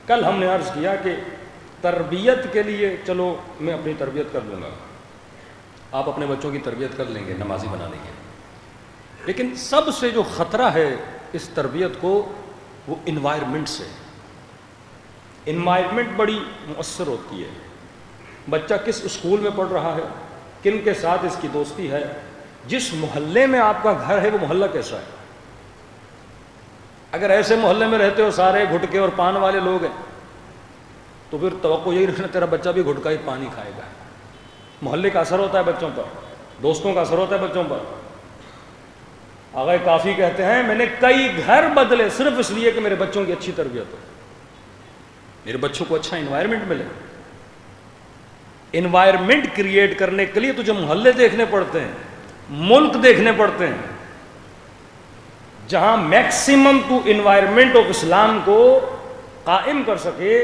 کل ہم نے عرض کیا کہ تربیت کے لیے چلو میں اپنی تربیت کر لوں گا، آپ اپنے بچوں کی تربیت کر لیں گے، نمازی بنا لیں گے، لیکن سب سے جو خطرہ ہے اس تربیت کو وہ انوائرمنٹ سے۔ انوائرمنٹ بڑی مؤثر ہوتی ہے، بچہ کس اسکول میں پڑھ رہا ہے، کن کے ساتھ اس کی دوستی ہے، جس محلے میں آپ کا گھر ہے وہ محلہ کیسا ہے۔ اگر ایسے محلے میں رہتے ہو سارے گھٹکے اور پان والے لوگ ہیں تو پھر توقع یہی رکھنا تیرا بچہ بھی گھٹکا ہی پانی کھائے گا۔ محلے کا اثر ہوتا ہے بچوں پر، دوستوں کا اثر ہوتا ہے بچوں پر۔ آغا کافی کہتے ہیں میں نے کئی گھر بدلے صرف اس لیے کہ میرے بچوں کی اچھی تربیت ہو، میرے بچوں کو اچھا انوائرمنٹ ملے۔ انوائرمنٹ کریٹ کرنے کے لیے تجھے محلے دیکھنے پڑتے ہیں، ملک دیکھنے پڑتے ہیں، جہاں میکسیمم تو انوائرمنٹ آف اسلام کو قائم کر سکے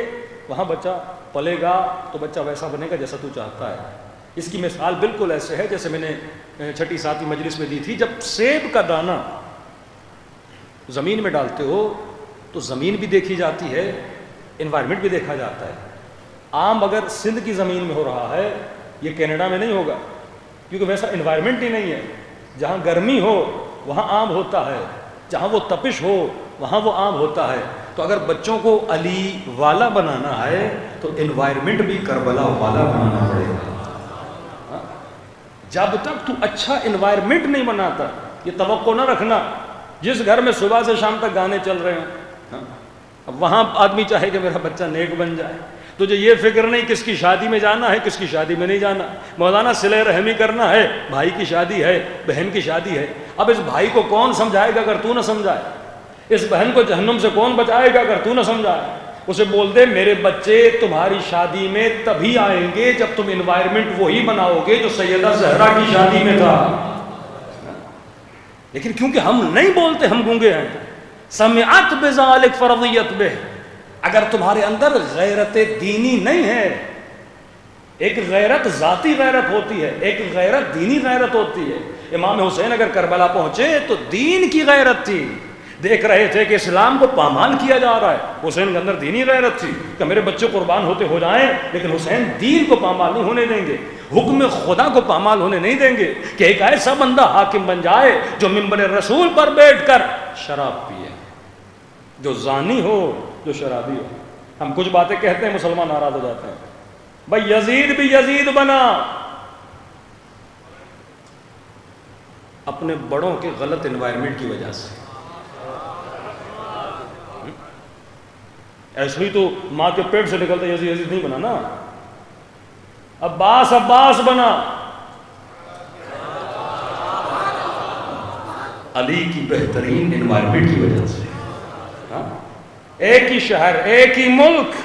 وہاں بچہ پلے گا تو بچہ ویسا بنے گا جیسا تو چاہتا ہے۔ اس کی مثال بالکل ایسے ہے جیسے میں نے چھٹی ساتویں مجلس میں دی تھی، جب سیب کا دانہ زمین میں ڈالتے ہو تو زمین بھی دیکھی جاتی ہے، انوائرمنٹ بھی دیکھا جاتا ہے۔ آم اگر سندھ کی زمین میں ہو رہا ہے یہ کینیڈا میں نہیں ہوگا، کیونکہ ویسا انوائرمنٹ ہی نہیں ہے۔ جہاں گرمی ہو وہاں آم ہوتا ہے، جہاں وہ تپش ہو وہاں وہ آم ہوتا ہے۔ تو اگر بچوں کو علی والا بنانا ہے تو انوائرمنٹ بھی کربلا والا بنانا پڑے گا۔ جب تک تو اچھا انوائرمنٹ نہیں بناتا یہ توقع نہ رکھنا جس گھر میں صبح سے شام تک گانے چل رہے ہیں اب وہاں آدمی چاہے کہ میرا بچہ نیک بن جائے، تجھے یہ فکر نہیں کس کی شادی میں جانا ہے کس کی شادی میں نہیں جانا، مولانا صلہ رحمی کرنا ہے، بھائی کی شادی ہے، بہن کی شادی ہے۔ اب اس بھائی کو کون سمجھائے گا اگر تو نہ سمجھائے، اس بہن کو جہنم سے کون بچائے گا اگر تو نہ سمجھائے۔ اسے بول دے میرے بچے تمہاری شادی میں تبھی آئیں گے جب تم انوائرمنٹ وہی بناؤ گے جو سیدہ زہرا کی شادی میں تھا۔ لیکن کیونکہ ہم نہیں بولتے، ہم گونگے ہیں۔ سمعت بذالک فرضیت بہ، اگر تمہارے اندر غیرت دینی نہیں ہے، ایک غیرت ذاتی غیرت ہوتی ہے، ایک غیرت دینی غیرت ہوتی ہے۔ امام حسین اگر کربلا پہنچے تو دین کی غیرت تھی، دیکھ رہے تھے کہ اسلام کو پامال کیا جا رہا ہے، حسین کے اندر دینی غیرت تھی کہ میرے بچے قربان ہوتے ہو جائیں لیکن حسین دین کو پامال نہیں ہونے دیں گے، حکم خدا کو پامال ہونے نہیں دیں گے کہ ایک ایسا بندہ حاکم بن جائے جو منبر رسول پر بیٹھ کر شراب پیے، جو زانی ہو، جو شرابی ہو۔ ہم کچھ باتیں کہتے ہیں مسلمان ناراض ہو جاتے ہیں، بھائی یزید بھی یزید بنا اپنے بڑوں کے غلط انوائرمنٹ کی وجہ سے۔ ایسے ہی تو ماں کے پیٹ سے نکلتا یزید یزید نہیں بنا نا، عباس عباس بنا، علی کی بہترین انوائرمنٹ کی وجہ سے۔ ایک ہی شہر، ایک ہی ملک،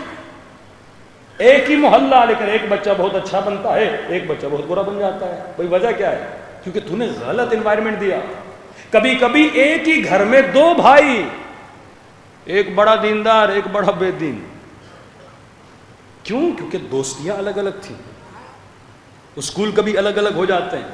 ایک ہی محلہ، لیکن ایک بچہ بہت اچھا بنتا ہے ایک بچہ بہت برا بن جاتا ہے۔ بھئی وجہ کیا ہے؟ کیونکہ تو نے غلط انوائرمنٹ دیا۔ کبھی کبھی ایک ہی گھر میں دو بھائی، ایک بڑا دیندار ایک بڑا بے دین، کیوں؟ کیونکہ دوستیاں الگ الگ تھیں، اسکول کبھی الگ الگ ہو جاتے ہیں،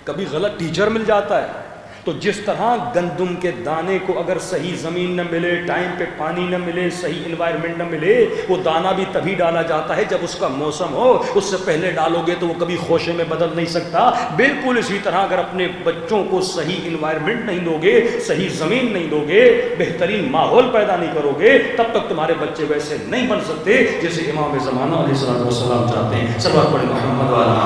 کبھی غلط ٹیچر مل جاتا ہے۔ تو جس طرح گندم کے دانے کو اگر صحیح زمین نہ ملے، ٹائم پہ پانی نہ ملے، صحیح انوائرمنٹ نہ ملے، وہ دانہ بھی تبھی ڈالا جاتا ہے جب اس کا موسم ہو، اس سے پہلے ڈالو گے تو وہ کبھی خوشے میں بدل نہیں سکتا۔ بالکل اسی طرح اگر اپنے بچوں کو صحیح انوائرمنٹ نہیں دو گے، صحیح زمین نہیں دو گے، بہترین ماحول پیدا نہیں کرو گے، تب تک تمہارے بچے ویسے نہیں بن سکتے جیسے امام زمانہ علیہ السلام چاہتے ہیں۔ صلوات پڑھیں محمد والا